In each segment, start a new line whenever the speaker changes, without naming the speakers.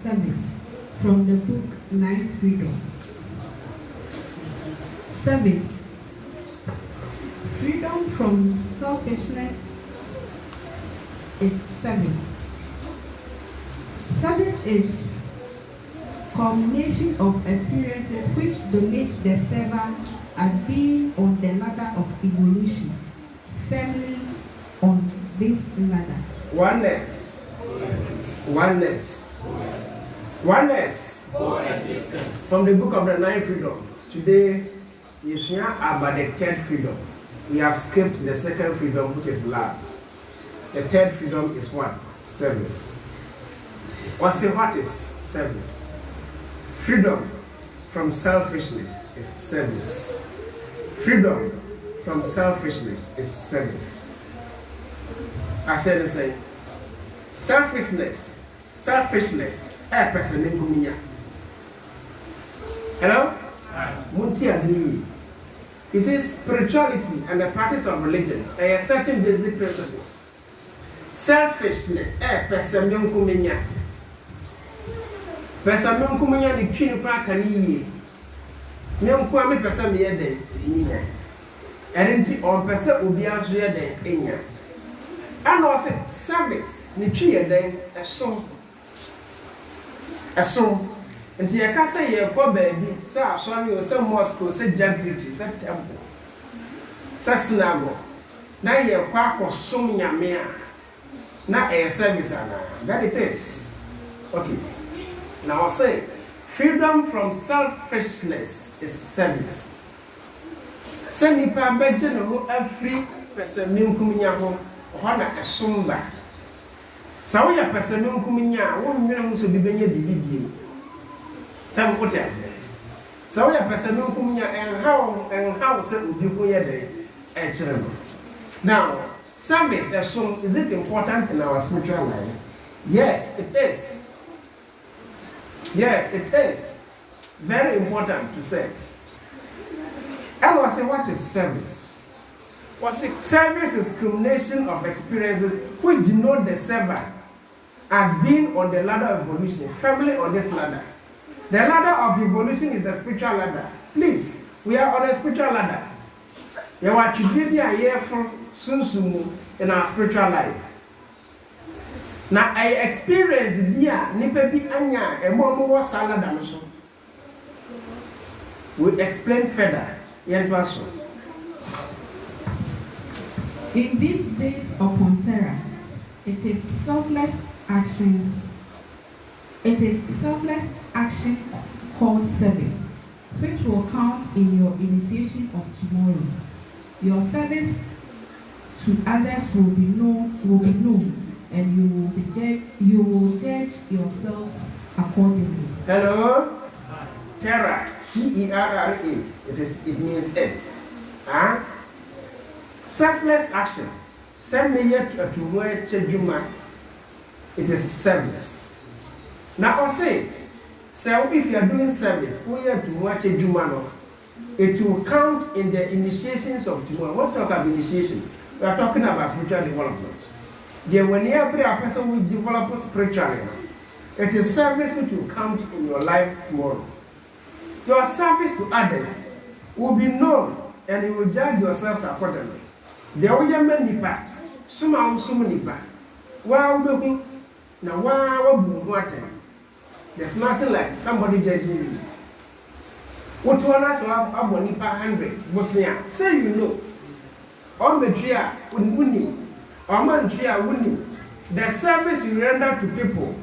Service from the book Nine Freedoms. Service. Freedom from selfishness is service. Service is culmination of experiences which donate the server as being on the ladder of evolution, firmly on this ladder.
Oneness. Oneness. Oneness. From the book of the Nine Freedoms. Today, you share about the third freedom. We have skipped the second freedom, which is love. The third freedom is what? Service. What is service? Freedom from selfishness is service. Freedom from selfishness is service. I said the same. Selfishness, a person in Gumia. Hello? Munti Agni. He says spirituality and the practice of religion are certain basic principles. Selfishness, a person in Gumia. Person in Gumia, the Chin Prakani. Young Kwame person here, the Identity on person will be answered in Kenya. And also service, the tree and then a song. And the Casa here for baby, Sir, Swami or some mosque, said Jagrity, said temple. Sassinago. Now you're quack or song ya mea. Now a service, that it is. Okay. Now I'll say, freedom from selfishness is service. Send me per bedroom who every person coming home. Hona esumba sawo ya person nkuminya wo nwere mu so bibenya bibibie sawo ko tiase sawo ya person nkuminya en how se obi ko ye de e kire no. Now service esum, is it important in our spiritual life? Yes it is. Yes it is very important to say. I will say, what is service? Service is culmination of experiences which denote the server as being on the ladder of evolution, firmly on this ladder. The ladder of evolution is the spiritual ladder. Please, we are on a spiritual ladder. You are to be here from soon in our spiritual life. Now, I experience via Nipebi Anya and more salad than so. We explain further.
In these days upon terror, it is selfless action called service, which will count in your initiation of tomorrow. Your service to others will be known, and you will judge yourselves accordingly.
Hello? Terror, Terra. It means F. Selfless action. Send me yet to work Juma. It is service. Now I say, so if you are doing service, we have to watch a Juma. It will count in the initiations of Juma. What talk about initiation? We are talking about spiritual development. Then when every person will develop spiritually, it is service which will count in your life tomorrow. Your service to others will be known, and you will judge yourselves accordingly. The Oyaman Nipa, Suma Nipa, wow, now wow, there's nothing like somebody judging you. What one has to have a Nipa 100, Bosnia, say you know. On the tree, winning, or man tree, winning. The service you render to people,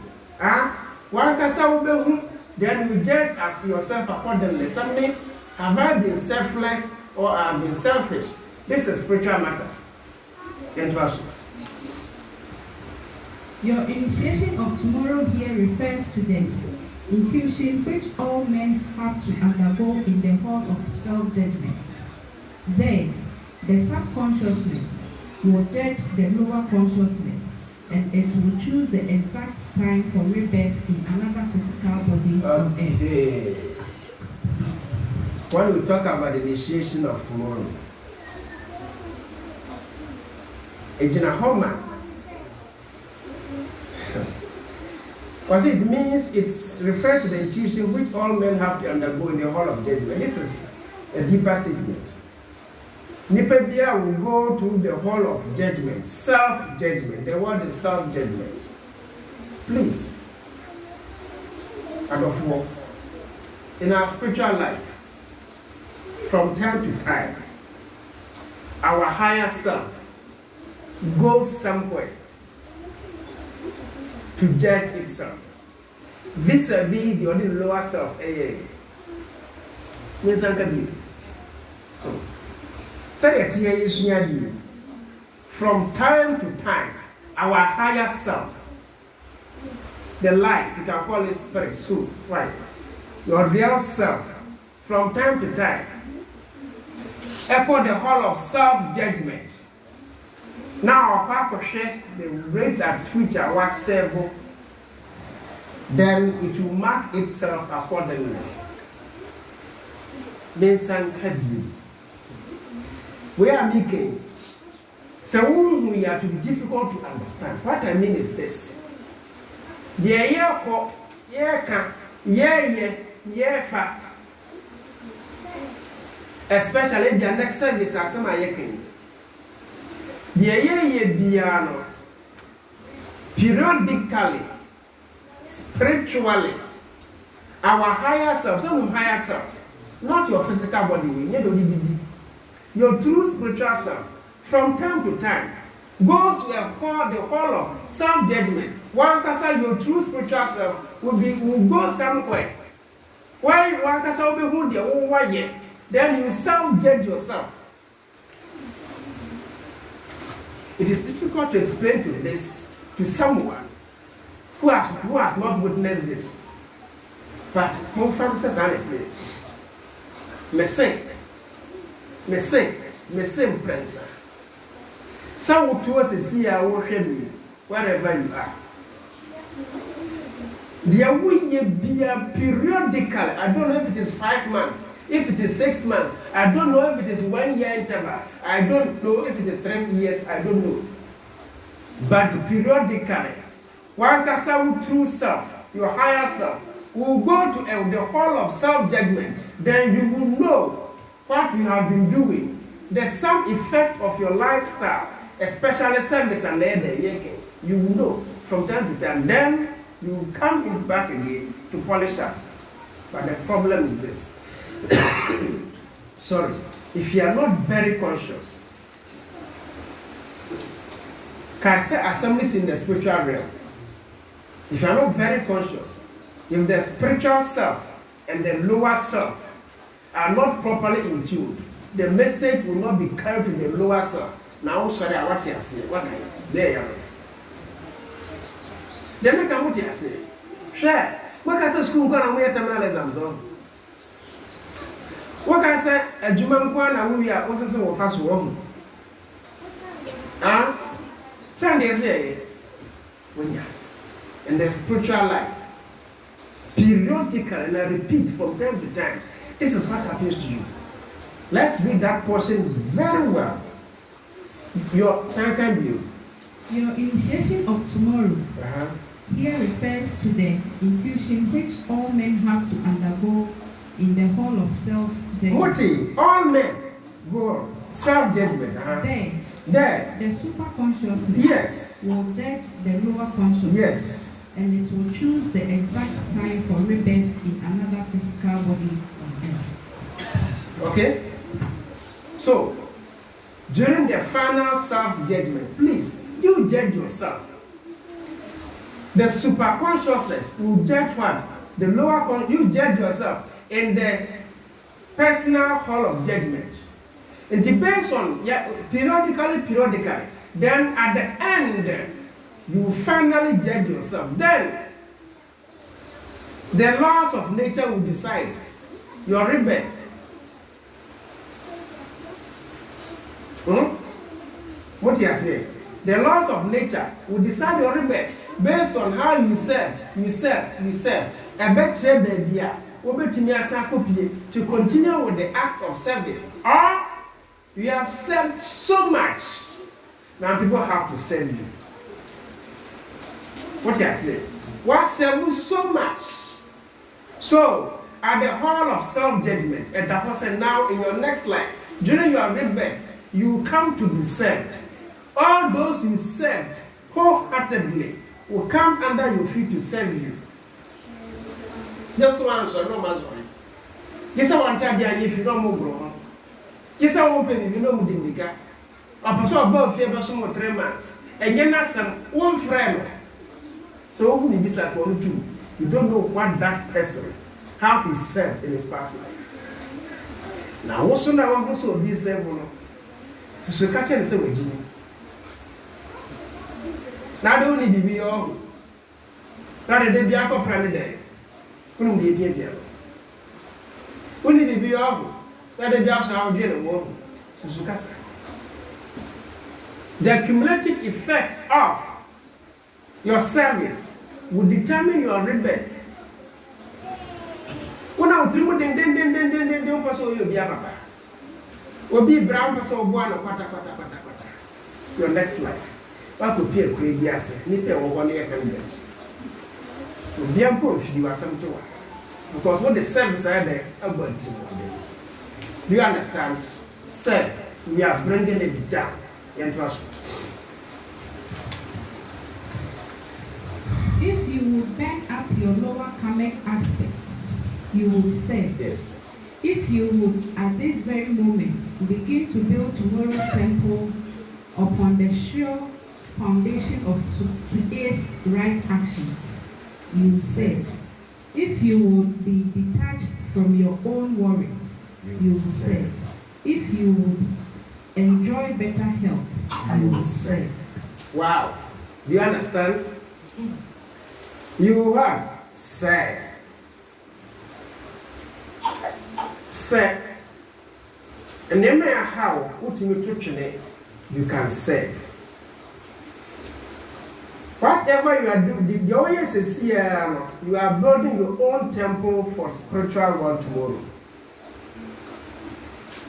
one can then you judge yourself accordingly. Something, have I been selfless or have been selfish? This is spiritual matter.
Your initiation of tomorrow here refers to the intuition which all men have to undergo in the hall of self-judgment. Then, the subconsciousness will judge the lower consciousness, and it will choose the exact time for rebirth in another physical body on earth.
When we talk about the initiation of tomorrow, Ejina Homa Because it means it's refers to the intuition which all men have to undergo in the hall of judgment. This is a deeper statement. Nipebia will go to the hall of judgment, self-judgment. The word is self-judgment. Please, Adolfo, in our spiritual life, from time to time, our higher self goes somewhere to judge itself. Vis-a-vis the only lower self. From time to time, our higher self, the light, you can call it spirit, soul, right? Your real self, from time to time, echo the hall of self-judgment. Now, our share the rate at which our servo, then it will mark itself accordingly. We are making so we are to be difficult to understand. What I mean is this: especially the next service as some yekin. Biano periodically, spiritually, our higher self, some higher self, not your physical body, your true spiritual self, from time to time, goes to the hall of self-judgment. One can your true spiritual self will go somewhere. Why one can be who the whole year, then you self-judge yourself. It is difficult to explain to someone who has not witnessed this. But mon Francis honestly, me sing prince. Some to us is here wherever you are. There will be a periodical, I don't know if it is 5 months, if it is 6 months, I don't know if it is 1 year interval, I don't know if it is 3 years, I don't know. But periodically, one person true self, your higher self, will go to the hall of self-judgment. Then you will know what you have been doing, the some effect of your lifestyle, especially service and the you will know from time to time. Then you will come back again to polish up. But the problem is this. Sorry, if you are not very conscious, can I say assemblies in the spiritual realm? If you are not very conscious, if the spiritual self and the lower self are not properly in tune, the message will not be carried to the lower self. Now, sorry, what you say? What kind? There you are. Then we can what you say. Share. What can I say? School can we terminal exams on? What can I say? A Juman Kwana we are also so fast one. Sunday say when you in the spiritual life, periodically, and I repeat from time to time, this is what happens to you. Let's read that portion very well. Your second view.
Your initiation of tomorrow here refers to the intuition which all men have to undergo in the hall of self-judgment.
All men go self-judgment. There,
the super consciousness will judge the lower consciousness.
Yes.
And it will choose the exact time for rebirth in another physical body on earth.
Okay? So, during the final self-judgment, please, you judge yourself. The super consciousness will judge what? The lower consciousness, you judge yourself in the personal hall of judgment. It depends on, periodically. Then at the end, you finally judge yourself. Then, the laws of nature will decide your rebirth. What you are saying? The laws of nature will decide your rebirth based on how you serve. A better baby, to continue with the act of service. Or you have served so much, now people have to serve you. What you are saying? What serves so much? So, at the hall of self-judgment, and that was now in your next life, during your rebirth, you come to be served. All those you served wholeheartedly will come under your feet to serve you. Just one answer, no matter. Yes, I want to be if you don't move. Yes, I want to be if you don't move. I was above here, but some 3 months. And you're not some one friend. So, who is that one too? You don't know what that person, how he served in his past life. Now, also now I'm also be served. To catch and say with you. Now, don't need to be all. Now, the day after Prime Day, couldn't be a dear. Only the be all. Now, the day after our dinner, to Sukasa. The cumulative effect of your service will determine your rebirth. When I was through, then pass over your Papa. Will be brown pass over one or quata. Your next life. What could be a great yes, nipper or 1 year candidate. Will be a poor if you are some to. Because what the service are there, about you. Do you understand? Sir, we are bringing it down.
If you would bend up your lower karmic aspect, you will serve.
Yes.
If you would, at this very moment, begin to build tomorrow's temple upon the sure foundation of today's right actions, you will serve. If you would be detached from your own worries, you will serve. If you would enjoy better health, you will serve.
Wow. Do you understand? You what? Serve. Serve. And no matter how, what you can serve. Whatever you are doing, the OYASS is here, you are building your own temple for spiritual world tomorrow.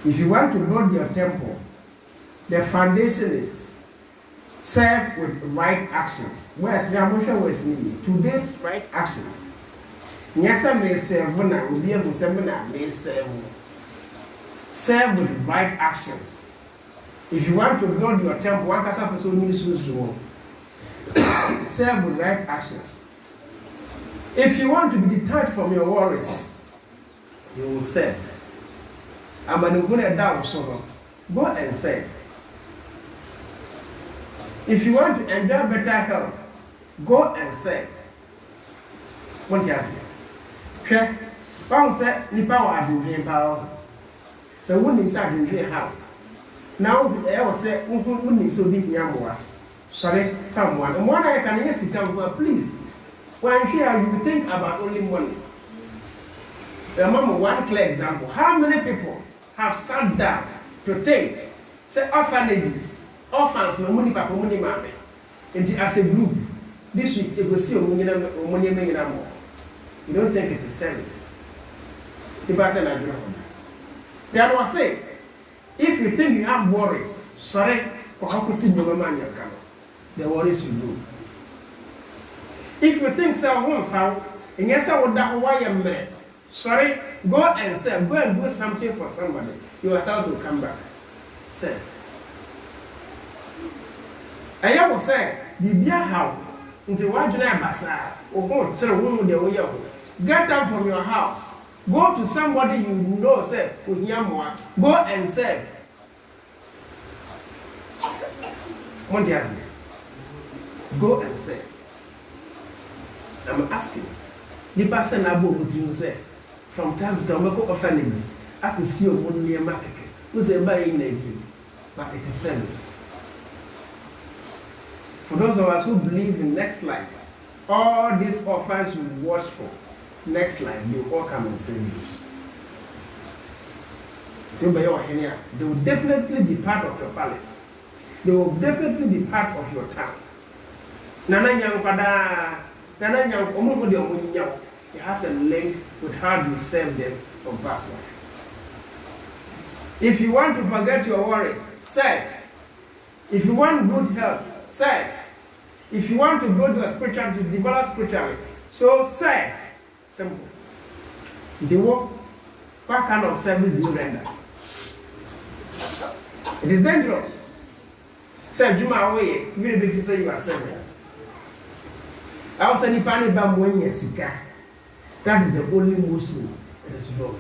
If you want to build your temple, the foundation is serve with right actions. Whereas the emotion was needed. Today's right actions. Nyasa may serve na obi ehun seminar may serve. Serve with right actions. If you want to build your temple, one kasa person needs to serve with right actions. If you want to be detached from your worries, you will serve. I'm going to doubt so go and serve. If you want to enjoy better health, go and serve. What do you say? Okay. Paul said, Nipa wa adwendwen pa. So wonim say adwendwen how. Now I will say, wonim so bi hiamoa. Sorry, come one. One I can yes come please. When here you think about only money. Remember one clear example. How many people have sat down to think, say orphanages, orphans, no money, papa, money, mommy. And as a group, this week they will see money. You don't think it is service. The person I do. Then I say, if you think you have worries, sorry, for how to see your man your car, the worries you do. If you think so, won't found, and yes, I would that why I'm there. Sorry, go and serve. Go and do something for somebody. You are allowed to come back. Serve. I will say, the how into what you never say, or go to the woman the way you get up from your house. Go to somebody you know, say, who hear more. Go and serve. What do you ask me? Go and serve. I'm asking. The person I go with you say. From time to time, I go orphanages. I could see your money near market. Who say buy in it, but it is service. For those of us who believe in next life, all these orphans you watch for, next life they will all come and save you. They will definitely be part of your palace. They will definitely be part of your town. Nana nyang pada, nana nyang omo de omo nyang. It has a link with how you serve them from past life. If you want to forget your worries, serve. If you want good health, serve. If you want to grow your spirituality, to develop spiritually, so serve. Simple. What kind of service do you render? It is dangerous. Say, Juma away, you will say you are serving. I was saying, Pani Bam when you sika. That is the only Muslim that is wrong.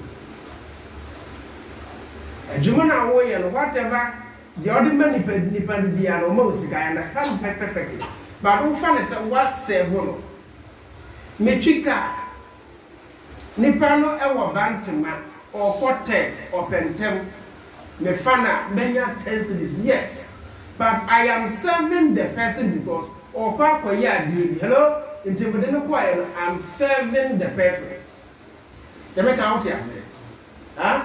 Juma away and whatever the other many people be an almost I understand perfectly. But don't find it was several. Metrika Nipano ewa bantama or potek or pentem. Mefana many tenses, yes. But I am serving the person because or papa ya hello, I'm serving the person. They make out here say. Huh?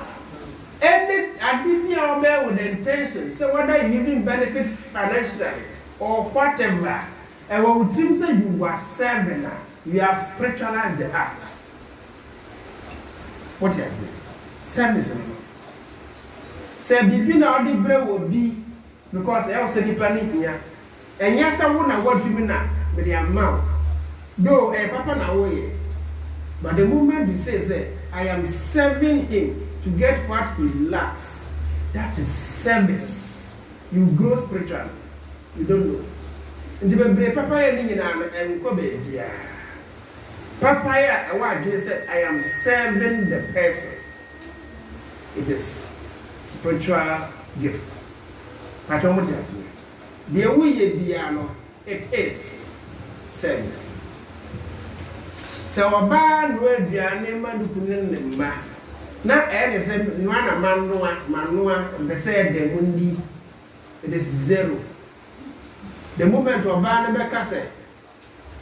Any adibia with the intention, so whether you even benefit financially or whatever, and what would seem say you are serving, you have spiritualized the act. What you say? Service. Say bibi na odi bre will be because I was a panic here. And yes, I won't what you mean with the amount. Though a papa na way. But the moment you say, I am serving him to get what he lacks, that is service. You grow spiritually. You don't know. And the papa and Kobe. Papa, what you said, I am serving the person. It is spiritual gifts. But what you say? The way it is service. So a bad word, you are named Ma. Now, any said, Nwana Manua, they said the Mundi, it is zero. The moment of Banabeka said,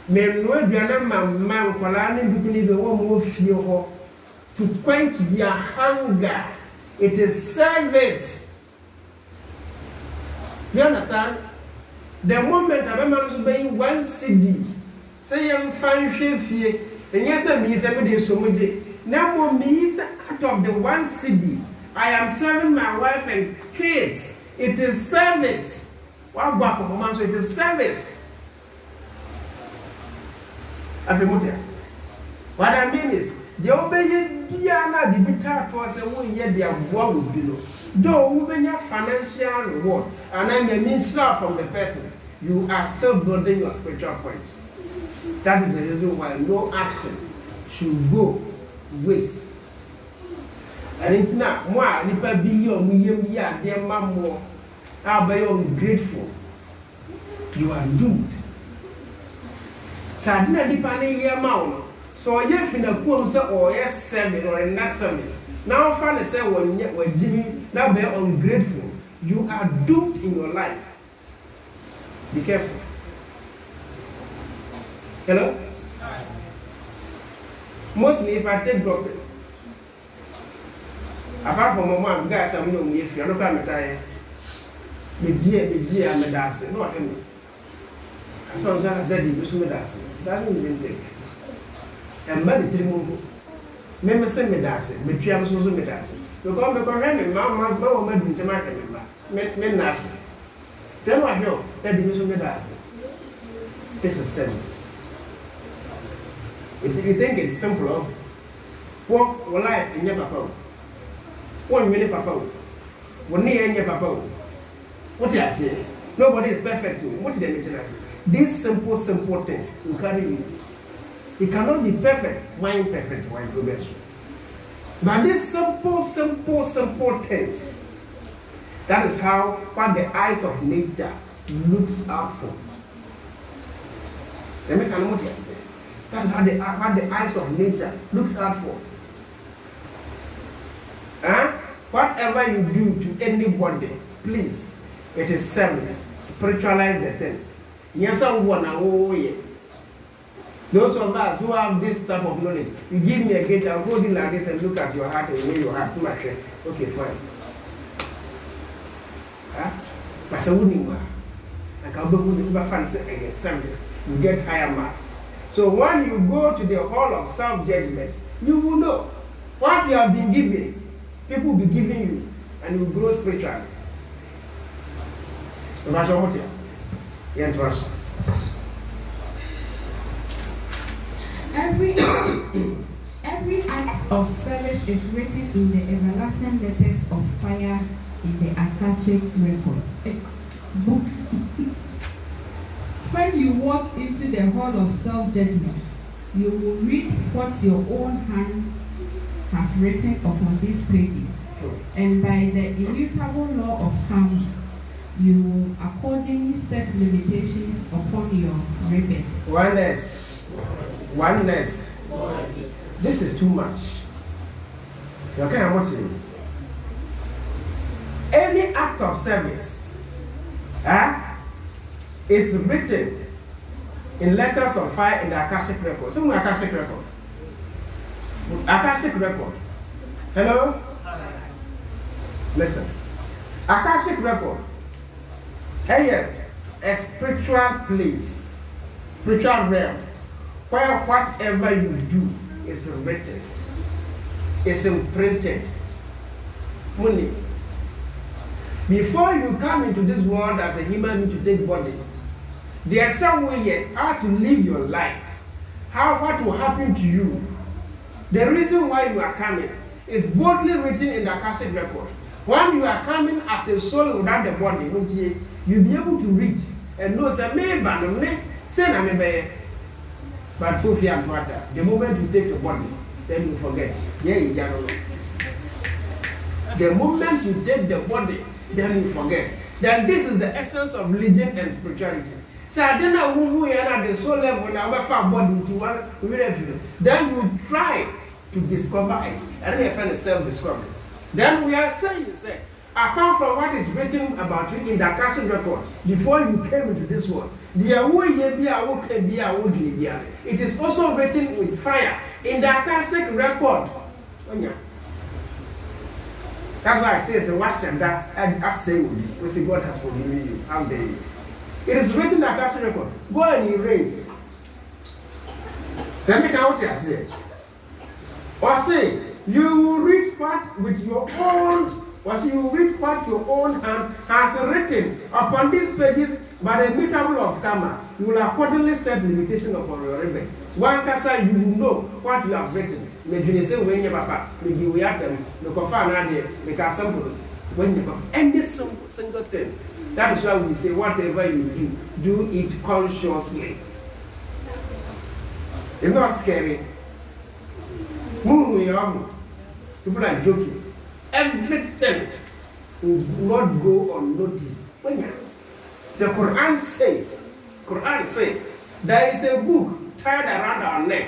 Men no Diana man, Polani, between the one who feel to quench their hunger. It is service. Do you understand? The moment a man is paying 1 cedi, say I'm fine fee, and yes, I mean 7 days so much. Now, more means out of the 1 cedi, I am serving my wife and kids. It is service. What about it is service? What I mean is, the obey Diana be bitter to us and 1 year they are one below. Though when your financial reward and then the minister from the person, you are still building your spiritual points. That is the reason why no action should go waste. And it's not more, nipa be your medium year, dear mamma, I'll be ungrateful. You are doomed. Sadina depending your mouth. So if in a poem say or yes service or in that service. Now finally say when Jimmy now be ungrateful, you are doomed in your life. Be careful. Hello? Mostly if I take drop it. Apart from my mom, guys, I'm not if you're not coming to me, dear, I'm a dancer. No, I don't. As long as I said you do dancing, doesn't even take. And money to move. Member send me dancing, but you am so me dancing. You come to correct me, Mamma, to my remember. Men dancing. Then I know that the mission dancing. It's a sense. If you think it's simple, walk life in your papa. 1 minute papa. 1 year in your papa. What do I say? Nobody is perfect. What did I mention? These simple things you carry with you. It cannot be perfect. Why imperfect? Why progression? But these simple things. That is how what the eyes of nature looks out for. Let me know what I say. That is how what the eyes of nature looks out for. Whatever you do to anybody, please, it is service. Spiritualize the thing. Yes, I want to. Those of us who have this type of knowledge, you give me a gate, I'll hold it like this and look at your heart and weigh your heart. Okay, fine. But I wouldn't go. Like I'll be service. You get higher marks. So when you go to the hall of self-judgment, you will know what you have been given. People will be giving you, and you will grow spiritually. No matter what else.
Every every act of service is written in the everlasting letters of fire in the Akashic record book. When you walk into the hall of self-judgment, you will read what your own hand has written upon these pages, and by the immutable law of karma, you will accordingly set limitations upon your rebirth.
Oneness. This is too much. You can't watch it. Any act of service is written in letters of fire in the Akashic record. Some Akashic record. Akashic record. Hello? Listen. Akashic record. Hey, a spiritual place, spiritual realm, where whatever you do is written, is imprinted. Money. Before you come into this world as a human being to take body, there's some way yet how to live your life, what will happen to you. The reason why you are coming is boldly written in the Akashic record. When you are coming as a soul without the body, you'll be able to read and know say me say na me. But the moment you take the body, then you forget. The moment you take the body, then you forget. Then this is the essence of religion and spirituality. So I don't know who you are at the soul level now, body to one. Then you try to discover it, and then you find a self-discovery. Then we are saying, apart from what is written about you in the Akashic record, before you came into this world, it is also written with fire in the Akashic record. That's why I say, what's that? I say, we say God has forgiven you. How dare you? It is written in the Akashic record. Go and erase. Then make out what say. Or say, you read what with your own. You read what your own hand has written upon these pages by the immutable of karma. You will accordingly set limitation upon your rebel. One kasa, you know what you have written. Maybe say when you papa, maybe we have them, the kofana there, the sample. When you come, any single thing. That is why we say whatever you do it consciously. It's not scary. People are joking. Everything will not go unnoticed. The Quran says, there is a book tied around our neck,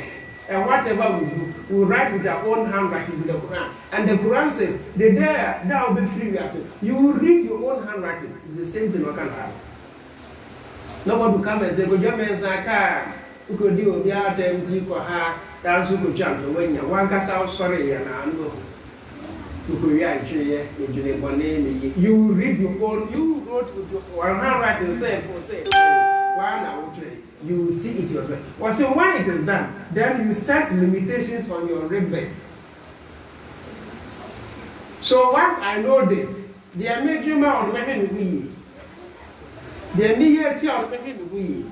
and whatever we do, we write with our own handwriting in the Quran. And the Quran says, the day that will be free, you will read your own handwriting. It's the same thing we can have. Nobody will come and say, you could do the other thing for her, that's who could jump when you one cast out sorry, and I know. You read your own, you wrote with your one handwriting, say, you see it yourself. Well, so when it is done, then you set limitations on your rebel. So once I know this, the major on making me, the near tear on making me,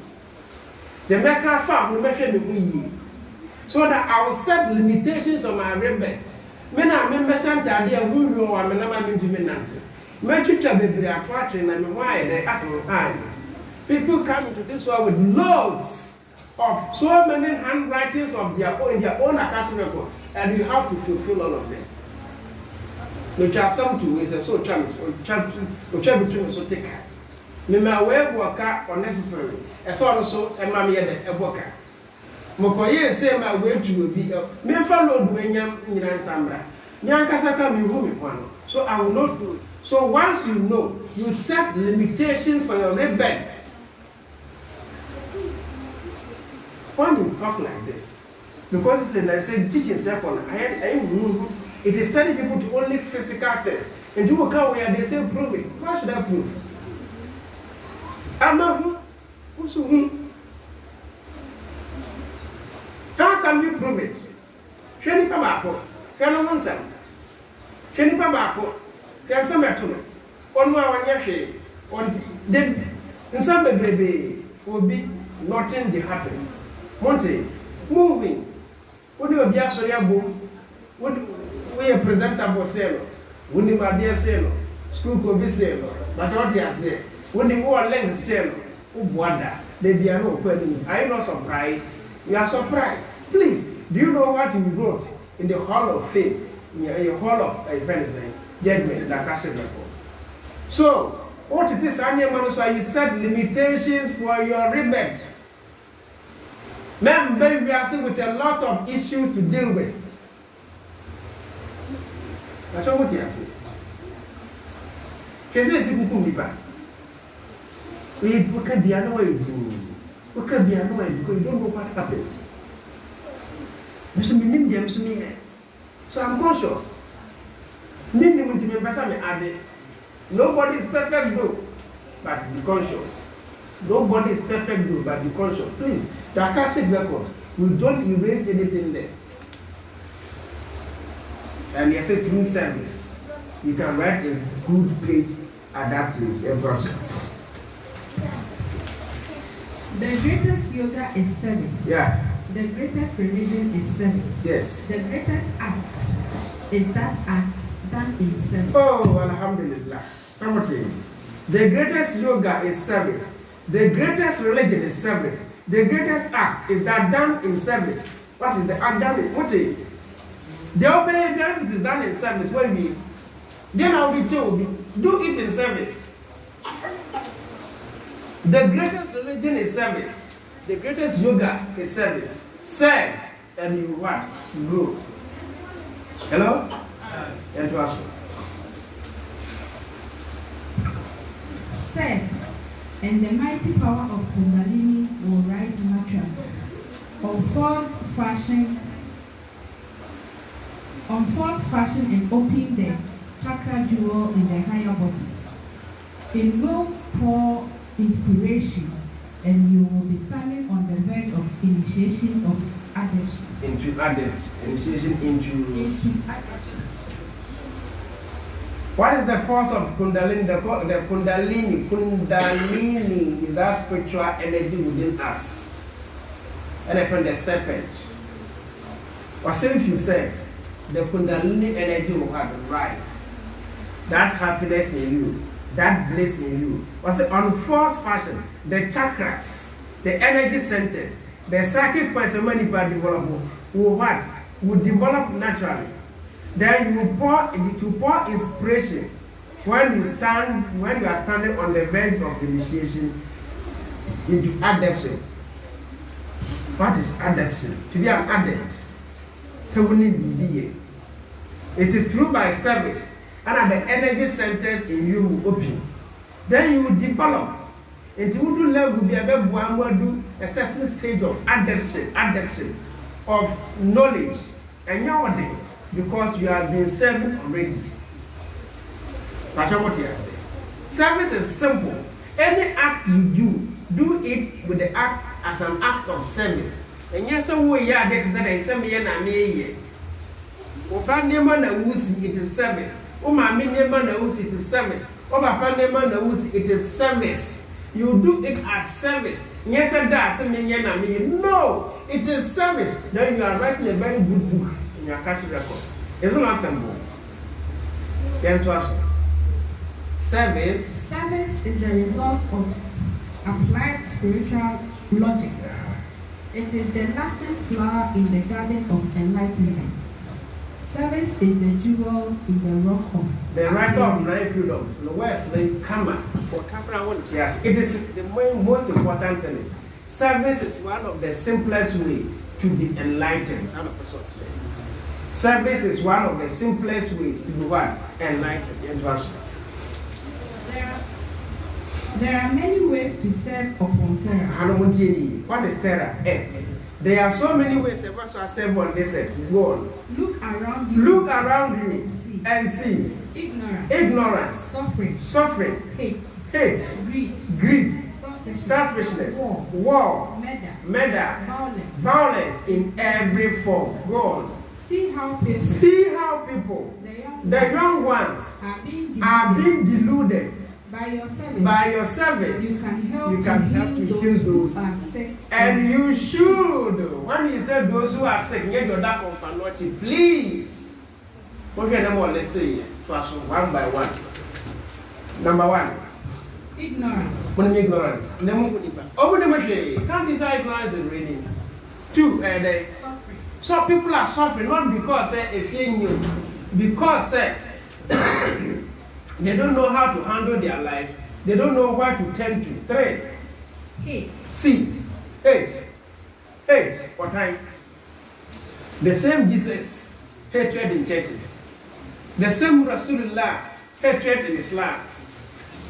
the maker farm will make me, so that I will set limitations on my rebel. Men are members and idea who know I'm never into Menante. My teacher be attracting and why they act on. People come into this world with loads of so many handwritings of their own Akashic record, and you have to fulfill all of them. Which are some two ways, so challenge between so take. Me my way work unnecessarily. As also a mammy a worker. Mokoye say my way to be me follow Duenyam in Sambra. Nyankasaka me whom one. So I will not do it. So once you know, you set limitations for your rebel. When you talk like this, because it's a teaching second, it is telling people to only physical things. And you will come where they say prove it. Why should I prove? I'm not who's how can we prove it? Shani Pabako, Shana Monsan, Shani Pabako, Kasamatuna, on one yashi, on then in some baby will be nothing to happen. Monte, moving. What do you be as a boom? What we are presentable sailor? When the my dear sailor, school could be sailor, but what you say? When the war length sailor, wonder, they be no question. Are you not surprised? You are surprised. Please, do you know what you wrote in the Hall of Fame, in the Hall of Judgment, like I said before? So, what it is, you set limitations for your rebate. Men, baby, we are still with a lot of issues to deal with. That's what you say. Can you see Kukumbiba? We can be annoyed. We can be annoyed because you don't know what happened. So I'm conscious. Nobody is perfect though, but be conscious. Nobody is perfect though, but be conscious. Please, the Akashic record, we don't erase anything there. And yes, through service, you can write a good page at that place.
The greatest yoga is service.
Yeah.
The greatest religion is service.
Yes.
The greatest act is that act done in service.
Oh, Alhamdulillah. Somebody. The greatest yoga is service. The greatest religion is service. The greatest act is that done in service. What is the act done in? What is it? The obedience is done in service. When we then I'll be told, do it in service. The greatest religion is service. The greatest yoga is service. Serve and you what? You grow. Hello? And to us.
Serve, and the mighty power of Kundalini will rise naturally. Unforced fashion and open the chakra jewel in the higher bodies. In will pour inspiration, and you will be standing on the verge of initiation of adepts.
Into adepts. Initiation into
adepts.
What is the force of Kundalini? The Kundalini is that spiritual energy within us. And I find the serpent. Or say if you say, the Kundalini energy will have rise. That happiness in you, that bliss in you. Or say on force fashion, the chakras, the energy centers, the psychic points of many people develop will what? Will develop naturally. Then you pour inspiration when you are standing on the verge of initiation into adeption. What is adeption? To be an adept. So we need be. It is through by service and the energy centers in you will open. Then you will develop. Until you level will be do a certain stage of adeption of knowledge and nowadays. Because you have been serving already. That's what you say. Service is simple. Any act you do it with the act as an act of service. And yes, we are there to say, some year na me. Oba nema na wusi, it is service. Oma nema na wusi, it is service. Oba nema na wusi, it is service. You do it as service. Yes, na me. No, it is service. Then you are writing a very good book. In your cash record. It's not simple. Service.
Service is the result of applied spiritual logic. It is the lasting flower in the garden of enlightenment. Service is the jewel in the rock of
the writer of 9 freedoms. The West, the Kama. Yes, it is the most important thing is service is one of the simplest way to be enlightened. Service is one of the simplest ways to be what? Enlightened.
There are many ways to serve upon terra.
What is terra? There are so many ways to serve on this earth. Go on.
Look around you.
Look around you and see. Ignorance. Suffering. Hate. Greed. Selfishness. War. Murder. Violence in every form. Go on.
See how people,
the young ones, are being deluded
By your service,
you can help to heal those
who are sick.
And you should. When you say those who are sick, get your dark of please. Okay, number one, let's say one by one. Number one.
Ignorance.
What is ignorance? Can't decide ignorance is reading. Two,
Suffering.
so people are suffering not because if you knew, because they don't know how to handle their lives. They don't know what to tend to. Three.
Hate.
C. Eight. What time? The same Jesus, hatred in churches. The same Rasulullah, hatred in Islam.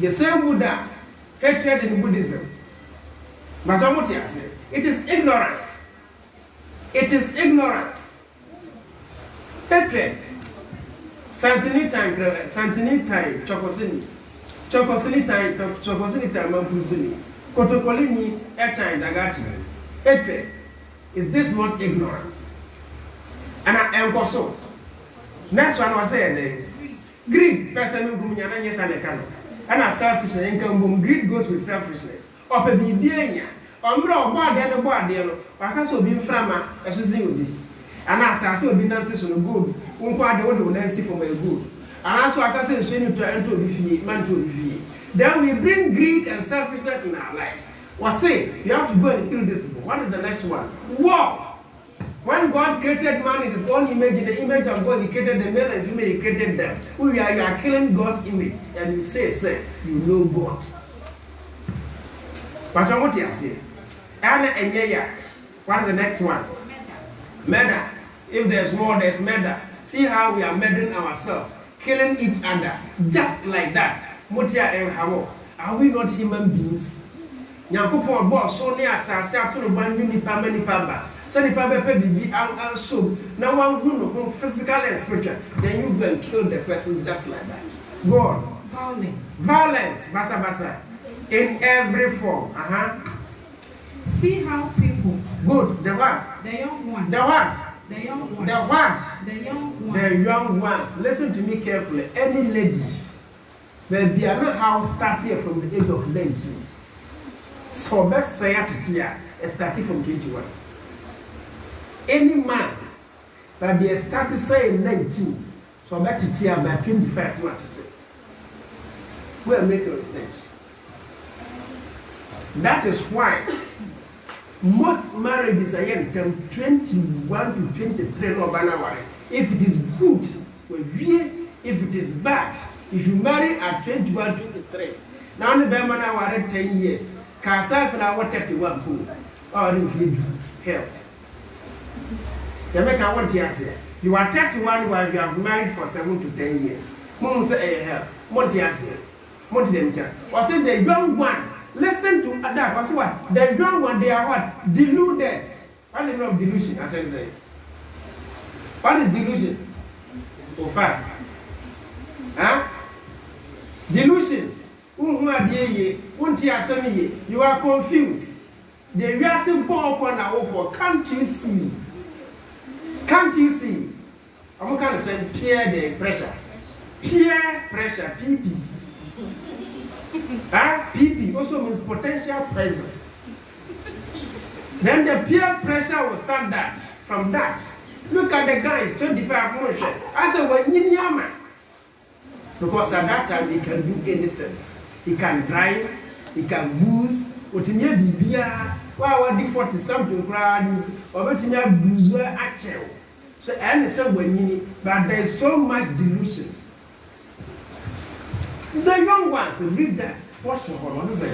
The same Buddha, hatred in Buddhism. It is ignorance. It is ignorance. Hatred. Santini time, Chokosini time, Mampusini. Kotokolini, airtime, Dagati. Hatred. Is this not ignorance? And I am also. Next one was said, greed, person who yes and a canon. And selfishness, income, greed goes with selfishness. Or a bibiania, or more bad than a bad deal, or has also been frama, as you see with me. And as I saw, be noticed on the good, one part the one will see for my good. And also, I can say, to enter the man to be. Then we bring greed and selfishness in our lives. What say? You have to go and kill this people. What is the next one? War. When God created man in his own image, in the image of God, he created the male and female, he created them. You are killing God's image, and you say, you know God. But I want to say, Anna and Yaya, what is the next one? Murder. If there's war, there's murder. See how we are murdering ourselves, killing each other, just like that. Motia and Hawo. Are we not human beings? Nyankopon boss so near Sasa to ban many pamba. Send the pamba be out so. Now one who physical and spiritual. Then you go and kill the person just like that. Go on. Violence, basa. In every form.
See how people.
Good. The what?
The young ones.
The what?
The young ones.
The what?
The young ones.
The young ones. Listen to me carefully. Any lady, maybe I know how start here from the age of 19. So let's say at starting from 21. Any man that be started saying 19, so back to tear by 25 months. We'll make no sense. That is why most marriages are young, 21 to 23 no banawari. If it is good, if it is bad, if you marry at 21, 23, now the Bamana were 10 years. Cancer for our 31 pool. Or if you help. Jamaica, what you say? You are 31 while you have married for 7 to 10 years. Mom say, help. What you say? What them tell? Or say the young ones, listen to that. What's what? The young ones, they are what? Deluded. What is the meaning of delusion? As I say. What is delusion? Go fast. Huh? Delusions. You are confused. The reason for can't you see? Can't you see? I'm going to say peer pressure. Peer pressure, PP. PP also means potential pressure. Then the peer pressure will start that. From that, look at the guys 25 motion. I said, well, because at that time he can do anything. He can drive, he can boost, what in your BBA, well, 40 something grand, or what in your blues actual. So, and some when but there is so much delusion. The young ones read that portion for us.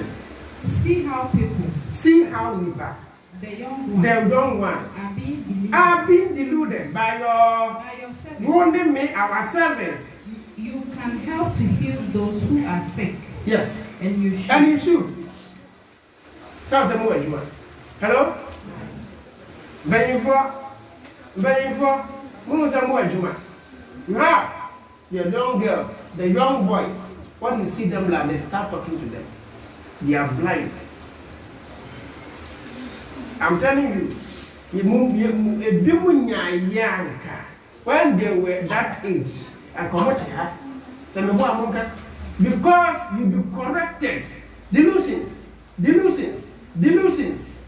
See how
we back.
The young ones
are being deluded by your
service.
Wounding me our service.
You can help to heal those who are sick.
Yes.
And you should.
And you should. Tell them what you want. Hello? You have your young girls, the young boys. When you see them like they start talking to them. They are blind. I'm telling you, when they were that age, I come out here. Because you be corrected. Delusions. Delusions. Delusions.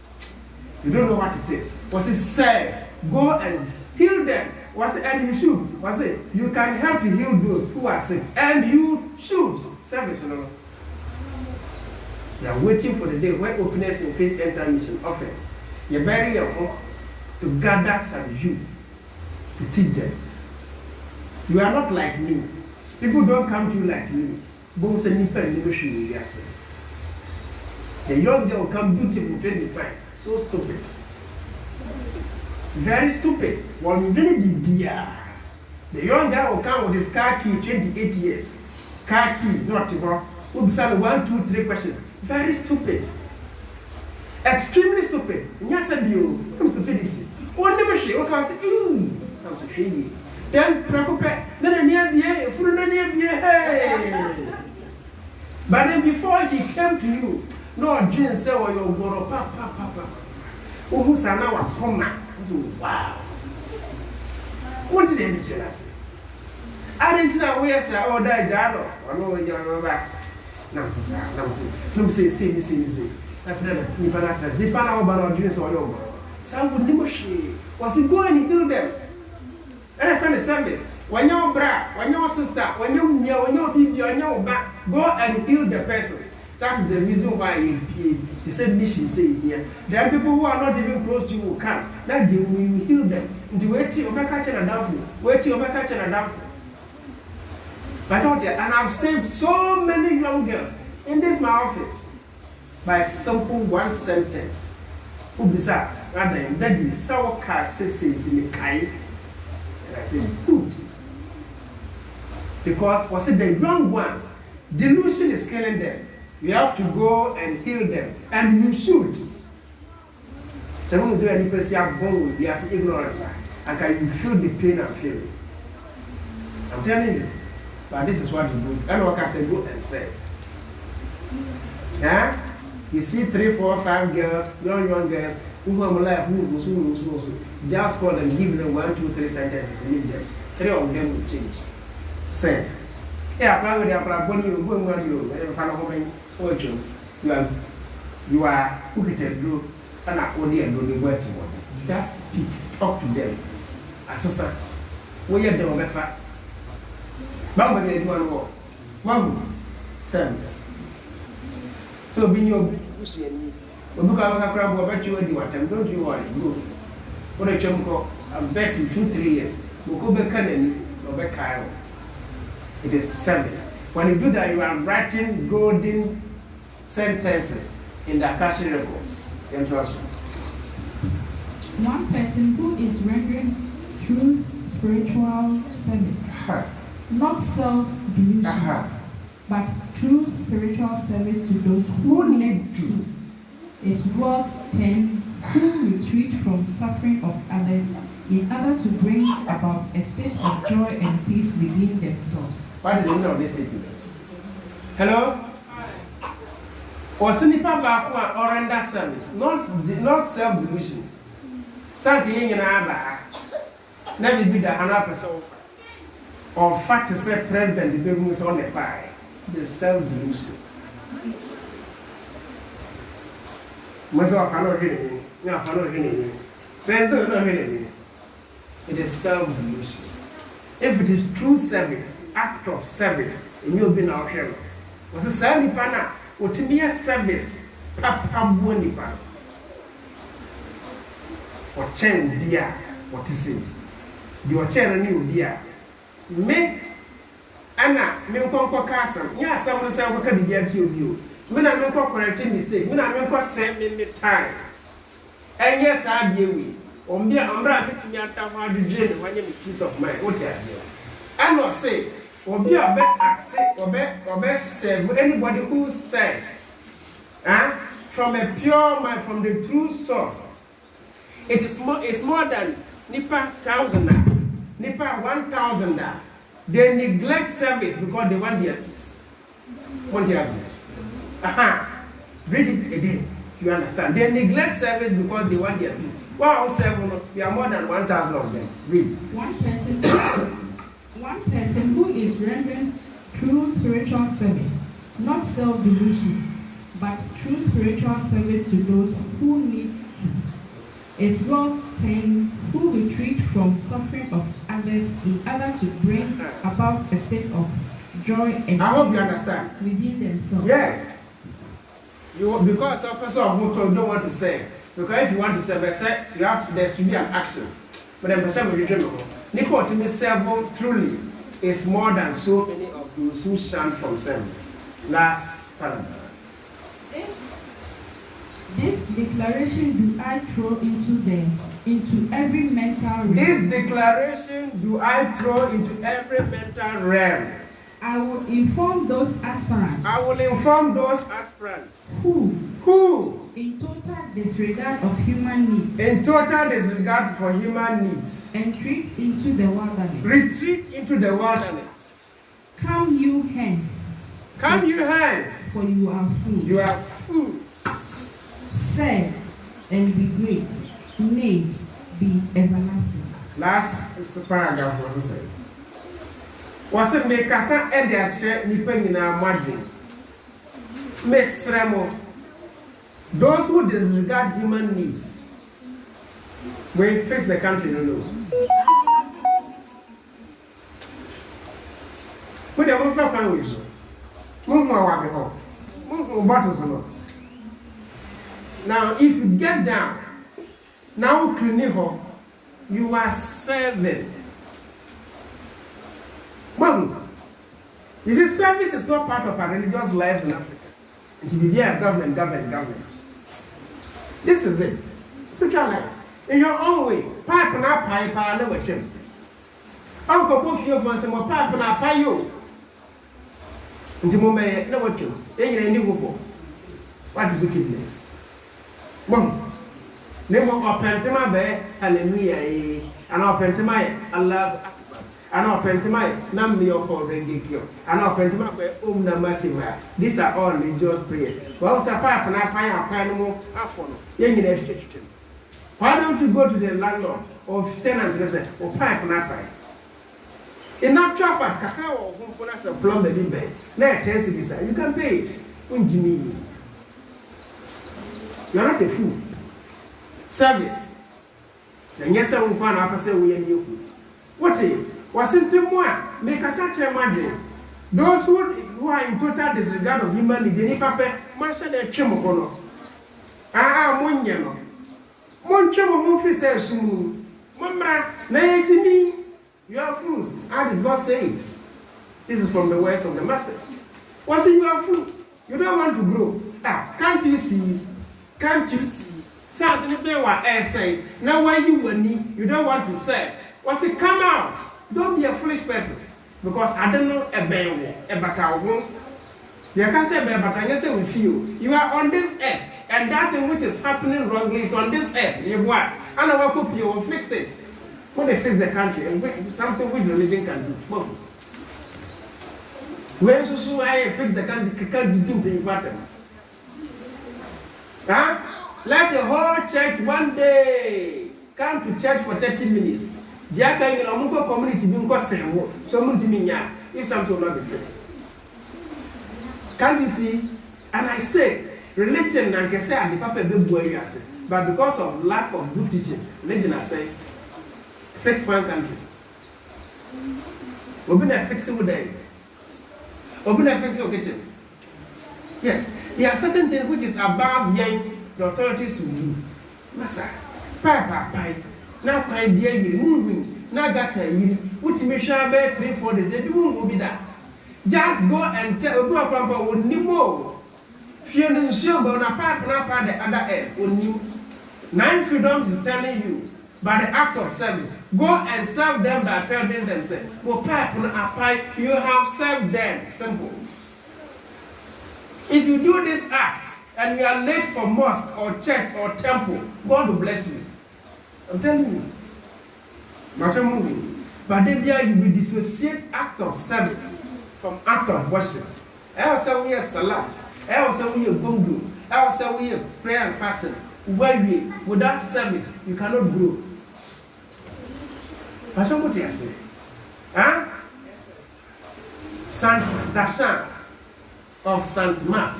You don't know what it is. Was it said? Go and heal them. Was it? And you should. Was it? You can help to heal those who are sick. And you should. Service, no. They are waiting for the day when openness in faith enter mission often. You bury your home to gather some youth to teach them. You are not like me. People don't come to you like me. The young girl come beautiful, 25, so stupid. Very stupid. One really be beer. The young guy will come with his car key, 28 years. Car key, not to go. We'll be saying 1, 2, 3 questions. Very stupid. Extremely stupid. Yes, stupidity. One never say, what can I say? I'm so shady. Then, preoccupy. Then, but then, before he came to you, no, Jane said, oh, you're going to papa. Oh, who's an hour from now? Wow. What did they tell us? I didn't know where I said, oh, that Jaro. I know you're back. No, say. I've never, the panel about dreams all over. Some would never share. Was he going to do them? And I find a service. When you're bra, when your sister, when you're people, when you're back, go and heal the person. That is the reason why the same mission say here. There are people who are not even close to you who come. Now they will heal them. The wait till you catch and down. Wait till you catch and down. But and I've saved so many young girls in this my office by simple one sentence. Who beside rather that is sour car says in the kind. And I said, good. Because was it the young ones? Delusion is killing them. You have to go and heal them. And you should. Someone will do any person have born with as ignorance. And can you feel the pain and feeling? I'm telling you. But this is what you do. Everyone can say, go and say. Yeah? You see 3, 4, 5 girls, young girls, who have life, who just call them, give them 1, 2, 3 sentences, and leave them. 3 of them will change. Say. Yeah, probably they are probably you, going on you, and find a woman, you are who can tell you, and I only and only word to one. Just speak, talk to them. Assistant. Where you don't make fat. Mama, they do one more. Mama, service. So, be your when you come back, I bet you any what time, don't you worry. Go. What a chum call, I bet you 2, 3 years. We'll go back and go back. It is service. When you do that, you are writing golden sentences in the Akashic records.
One person who is rendering true spiritual service, not self-delusion, but true spiritual service to those who need to, is worth 10 who retreat from suffering of others in order to bring about a state of joy and peace within themselves.
What is the meaning of this statement? Hello? Or Sinipa Bakwa or render service, not self-delusion. Something in Abba. Never be the 100%. Or fact to say president the baby is on the fire. The self-delusion. Most of cannot hear me. No, cannot hear me. President not hear me. It is self-delusion. If it is true service, act of service, and you'll be now here. Was a service panel, what to be a service, Papa Bonipa. Or change beer, what is it? Your chair new beer. Me, Anna, me conquer castle. Yes, someone said, what can be at you? When I make a correcting mistake, when I make a same in the time. And yes, I do. On me, I'm writing me at how to dream when you piece of mind. What I say. I not say, or be a best active or best serve anybody who serves from a pure mind, from the true source. It's more than Nipa 1,000, Nipa 1,000. They neglect service because they want their peace. What do you say? Read it again. You understand? They neglect service because they want their peace. Wow, 7, we are more than 1,000 of them. Read.
One person who is rendering true spiritual service, not self-delusion, but true spiritual service to those who need to, is well-trained, who retreat from suffering of others in order to bring about a state of joy and
I hope you understand.
Within themselves.
Yes. Because some person of motor don't want to say. Because if you want to say, there should be an action. But then person will dream. Nico to me serve truly is more than so many of those who shun from service. Last paragraph.
This declaration do I throw into every mental realm.
This declaration do I throw into every mental realm.
I will inform those aspirants.
I will inform those aspirants
who in total disregard of human needs.
In total disregard for human needs.
Retreat into the wilderness.
Retreat into the wilderness.
Come you hence.
Come you hence.
For you are fools.
You are fools.
Serve and be great. Nay, be everlasting.
Last paragraph was said. Was it make us end the chair nipping in our margin? Miss Remo, those who disregard human needs will fix the country, no. Put a move up and wish. Move more wabi home. Move bottles. Now, if you get down, now clean home, you are serving. Well, you see, service is not part of our religious lives in Africa. It will be a government. This is it. Spiritual life. In your own way. Pipe and pipe are never him. Uncle both you once more pipe and pie you. And the moment no what you. Then you need to what wickedness. Well, never open to my bed, hallelujah, and open to my Allah. And open to my number of Rengikyo, and open to my Namasiva. These are all religious prayers. Well, Sapap and I pay a panel after young education. Why don't you go to the landlord or tenants and say, or pipe and I pay? In that trap at Cacao or Humponas of plumber in bed, now 10 cities, you can pay it. Unjini. You're not a fool. Service. And yes, I will find out say we are new. What is? Wasn't more make us such a margin. Those who are in total disregard of human needs, they papa, Marcel Chimokono. Munyano. Monchamo Mufi says, Mambra, Naitimi, you are fools. I did not say it. This is from the words of the masters. Was it you are fools? You don't want to grow. Can't you see? Can't you see? Certainly, they were saying, now why you don't want to serve. Was it come out? Don't be a foolish person. Because I don't know a bear, a battle. You can't say bear, but I can say with you. You are on this earth, and that thing which is happening wrongly is on this earth. You what? And I will hope you will fix it. When they fix the country, and something which religion can do. Boom. When so I fix the country, can't do the important. Let the whole church one day come to church for 30 minutes. Diaka in a community being possible, so if something will not be fixed. Can you see? And I say, religion and can say the papa be boy, but because of lack of good teachings, religion I say, fix one country. Open a fixing with them. Open a fixing kitchen. Yes, there are certain things which is above the authorities to do. Massa, pie. Now, quite dear, you moving. Now, got a year. What you may share about 3-4 days, you won't be that. Just go and tell go up on Nemo. Feeling sure on a part the other end. On 9 freedoms is telling you by the act of service. Go and serve them by telling themselves, go pipe on a pipe, you have served them. Simple. If you do this act and you are late for mosque or church or temple, God will bless you. I'm telling you. Matter moving. But then you will dissociate act of service from act of worship. I will say we are salat. I will say we are bongo. I will say we are prayer and fasting. Without service, you cannot grow. But what you say? Saint Dashan of Saint Mark,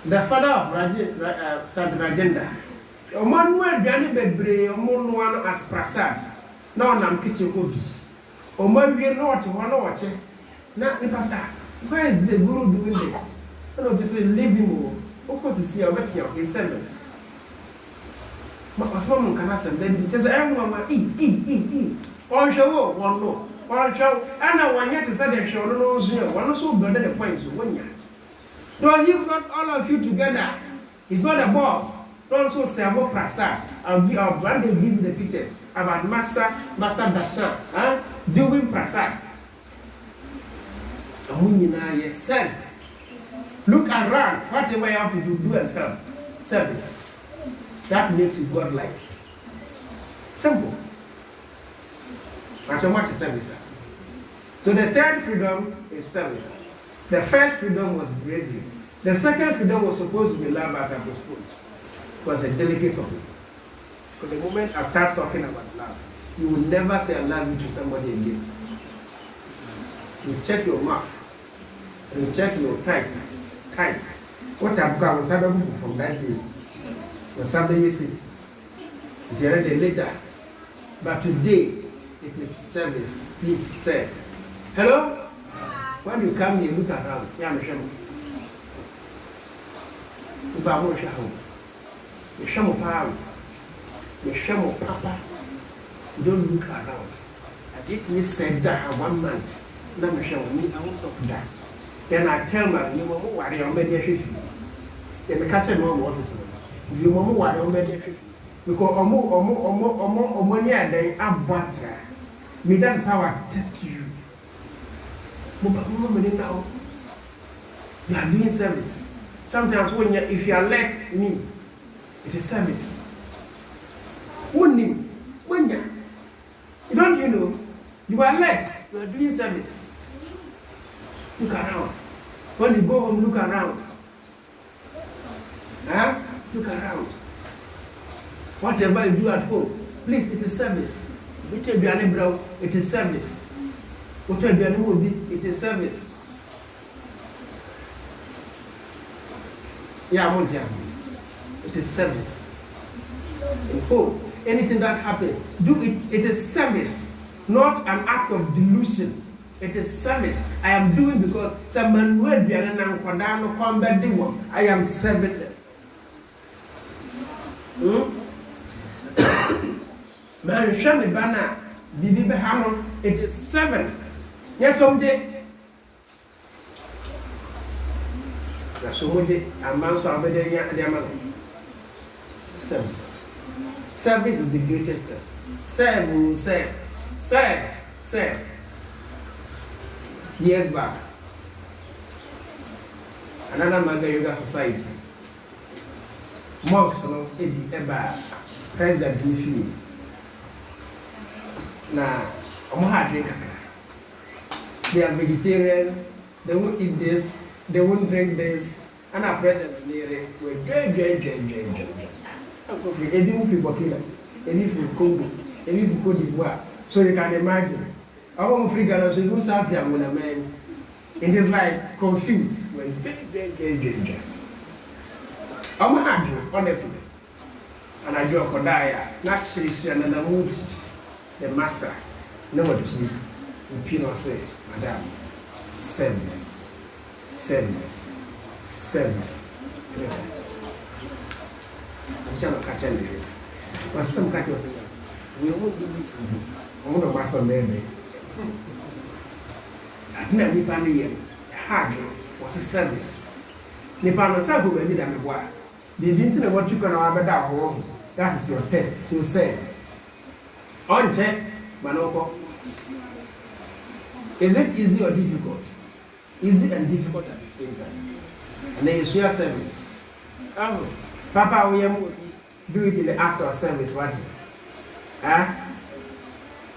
the father of Saint Rajendra. Oman where Granny Bebre, Omon one as Prasad, no nam kitchen hobby. Oman we not one watching. Not Nipasa. Why is the Guru doing this? I don't just leave him. Of course, it's here, but he's 7. But someone can ask them, just everyone, eat. One show, one no. One show, and I want yet to say the show, no, one also better the points to 1 year. No, he brought all of you together. He's not a boss. Also, Servo Prasad. I'll give you the pictures about Master Dashan, doing Prasad. Yes, look around, whatever you have to do and help. Service. That makes you God-like. Simple. Automatic services. So the third freedom is service. The first freedom was bravery. The second freedom was supposed to be love but postponed. It was a delicate topic. Because the moment I start talking about love, you will never say I love you to somebody again. You check your mouth. And you check your type. What I've got was from that day. Was somebody you see. The other day later. But today, it is service. Please serve. Hello? When you come here, look around. Yeah, I'm sure. You are sure. You show power. You show papa. Don't look around. I didn't say that 1 month. Now I'm sure me. I won't talk that. Then I tell my new mom, what are you? Then I catch a mom office. You mom, what are you? Because money and they are butter. Me, that's how I test you. Now you are doing service. Sometimes if you elect me, it is service. When you don't you are elect, you are doing service. Look around. When you go home, look around. Look around. Whatever you do at home, please, it is service. It is service. It is service. Yeah, I want to ask you. It is service. In home, anything that happens, do it. It is service, not an act of delusion. It is service. I am doing because someone will be an anquadano combat demon. I am serving them. Man, show me banner. Bibi Behano, it is 7. Yes, someday. That's someday. A man saw the service. Service is the greatest. Serve. Years back, another Manga Yoga Society. Monks, President Nifi. Now, drink. They are vegetarians, they won't eat this, they won't drink this, and our president will drink. So you can imagine. I want to figure out so you don't have your man. It is like confused when I'm happy, honestly. And I do a Kodaya, not Christian and a mood, the master. Nobody see. The Pino say, Madam, service. I'm sure I'm catching it. But some catch was saying, we won't do it. I want to master baby. Nipa ni hard was a service. Nipa no sa go baby da me boa. The binti na what you can abeda ho. That is your test. So say on check manoko. Is it easy or difficult? Easy and difficult at the same time. And then you share service. Papa we do it in the act of service what?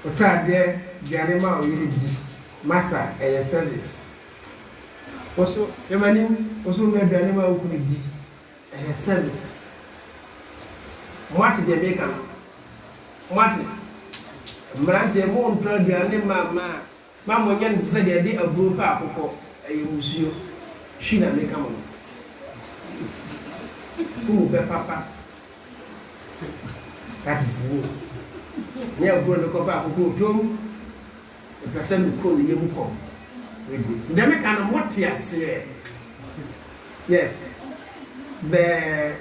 Otra there the animal we did massa a service. Also, the man also made the animal who could do a service. What did they make? What? Man's a moon told the animal, Mamma again said they did a group up a museo. She na make a man. Who be papa? That is me. Near grown the copa who come. The person who call the young come. They make an what say. Yes. The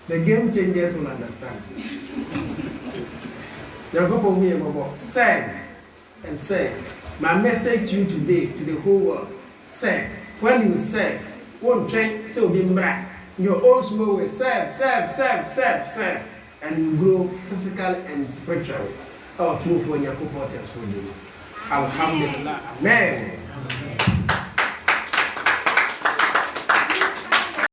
game changers will understand. Your couple me about serve and serve. My message to you today, to the whole world, serve. When you serve, won't train so be back. Your own small way, serve, and you grow physically and spiritually. Our true for your supporters will do. Alhamdulillah. Amen.